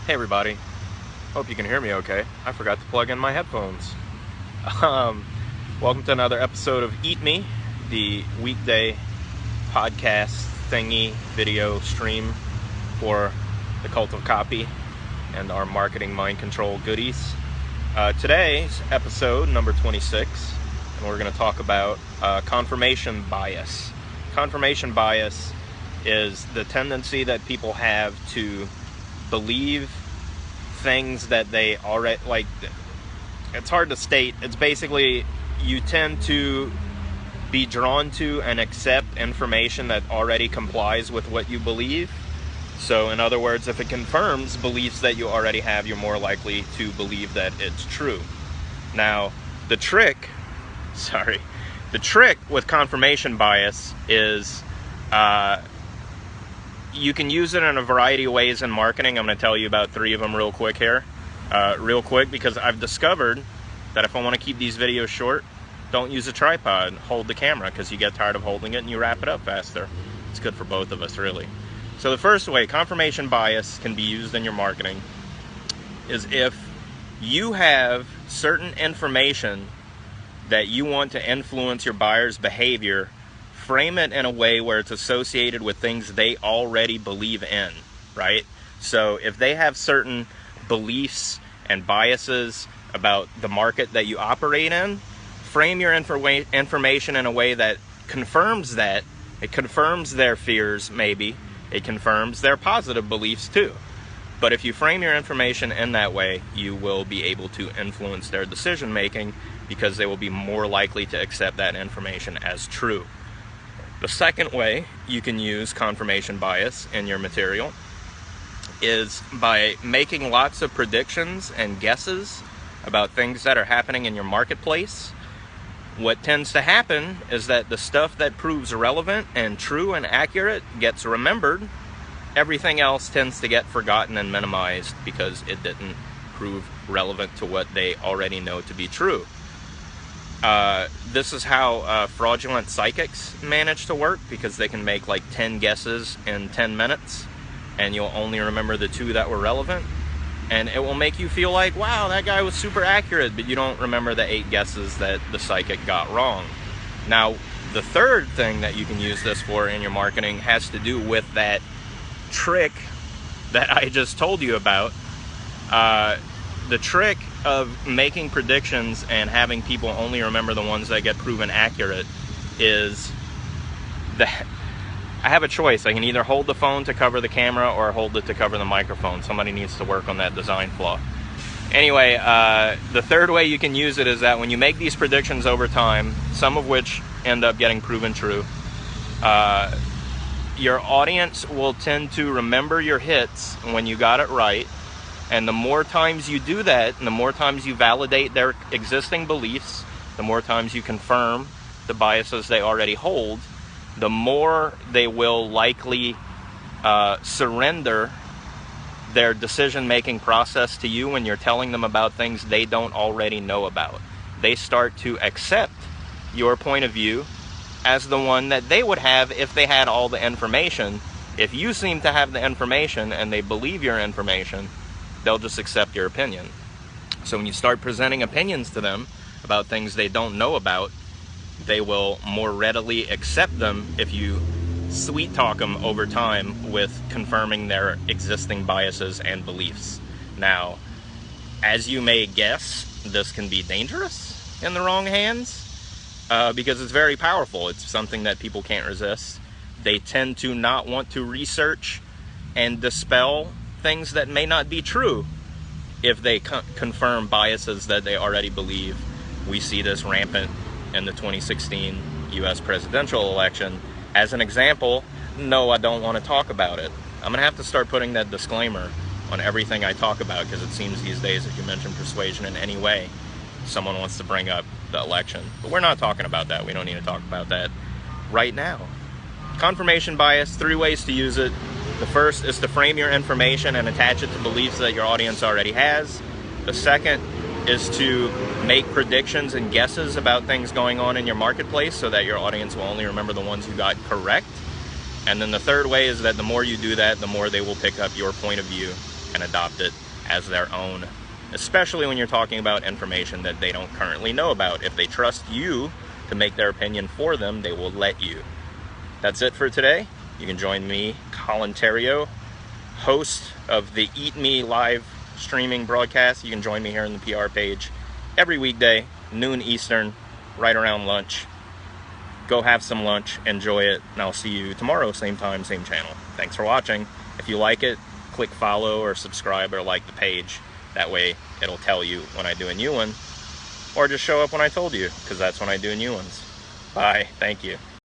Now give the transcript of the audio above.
Hey everybody, hope you can hear me okay. I forgot to plug in my headphones. Welcome to another episode of Eat Me, the weekday podcast thingy video stream for the Cult of Copy and our marketing mind control goodies. Today's episode, number 26, and we're going to talk about confirmation bias. Confirmation bias is the tendency that people have to believe things that they already, like, it's hard to state. It's basically you tend to be drawn to and accept information that already complies with what you believe. So in other words, if it confirms beliefs that you already have, you're more likely to believe that it's true. Now, the trick with confirmation bias is you can use it in a variety of ways in marketing. I'm going to tell you about 3 of them real quick here. Because I've discovered that if I want to keep these videos short, don't use a tripod. Hold the camera, because you get tired of holding it and you wrap it up faster. It's good for both of us, really. So the first way confirmation bias can be used in your marketing is if you have certain information that you want to influence your buyer's behavior, frame it in a way where it's associated with things they already believe in, right? So if they have certain beliefs and biases about the market that you operate in, frame your information in a way that confirms that. It confirms their fears, maybe. It confirms their positive beliefs too. But if you frame your information in that way, you will be able to influence their decision making, because they will be more likely to accept that information as true. The second way you can use confirmation bias in your material is by making lots of predictions and guesses about things that are happening in your marketplace. What tends to happen is that the stuff that proves relevant and true and accurate gets remembered. Everything else tends to get forgotten and minimized because it didn't prove relevant to what they already know to be true. This is how fraudulent psychics manage to work, because they can make like 10 guesses in 10 minutes and you'll only remember the 2 that were relevant, and it will make you feel like, wow, that guy was super accurate, but you don't remember the 8 guesses that the psychic got wrong. Now, the third thing that you can use this for in your marketing has to do with that trick that I just told you about. The trick of making predictions and having people only remember the ones that get proven accurate is that I have a choice. I can either hold the phone to cover the camera or hold it to cover the microphone. Somebody needs to work on that design flaw. Anyway, the third way you can use it is that when you make these predictions over time, some of which end up getting proven true, your audience will tend to remember your hits when you got it right. And the more times you do that, and the more times you validate their existing beliefs, the more times you confirm the biases they already hold, the more they will likely surrender their decision-making process to you when you're telling them about things they don't already know about. They start to accept your point of view as the one that they would have if they had all the information. If you seem to have the information and they believe your information, they'll just accept your opinion. So when you start presenting opinions to them about things they don't know about, they will more readily accept them if you sweet talk them over time with confirming their existing biases and beliefs. Now, as you may guess, this can be dangerous in the wrong hands because it's very powerful. It's something that people can't resist. They tend to not want to research and dispel things that may not be true if they confirm biases that they already believe. We see this rampant in the 2016 U.S. presidential election. As an example, no, I don't want to talk about it. I'm going to have to start putting that disclaimer on everything I talk about, because it seems these days if you mention persuasion in any way, someone wants to bring up the election. But we're not talking about that. We don't need to talk about that right now. Confirmation bias, 3 ways to use it. The first is to frame your information and attach it to beliefs that your audience already has. The second is to make predictions and guesses about things going on in your marketplace so that your audience will only remember the ones you got correct. And then the third way is that the more you do that, the more they will pick up your point of view and adopt it as their own, especially when you're talking about information that they don't currently know about. If they trust you to make their opinion for them, they will let you. That's it for today. You can join me, Colin Terrio, host of the Eat Me live streaming broadcast. You can join me here in the PR page every weekday, noon Eastern, right around lunch. Go have some lunch, enjoy it, and I'll see you tomorrow, same time, same channel. Thanks for watching. If you like it, click follow or subscribe or like the page. That way it'll tell you when I do a new one, or just show up when I told you, because that's when I do new ones. Bye. Thank you.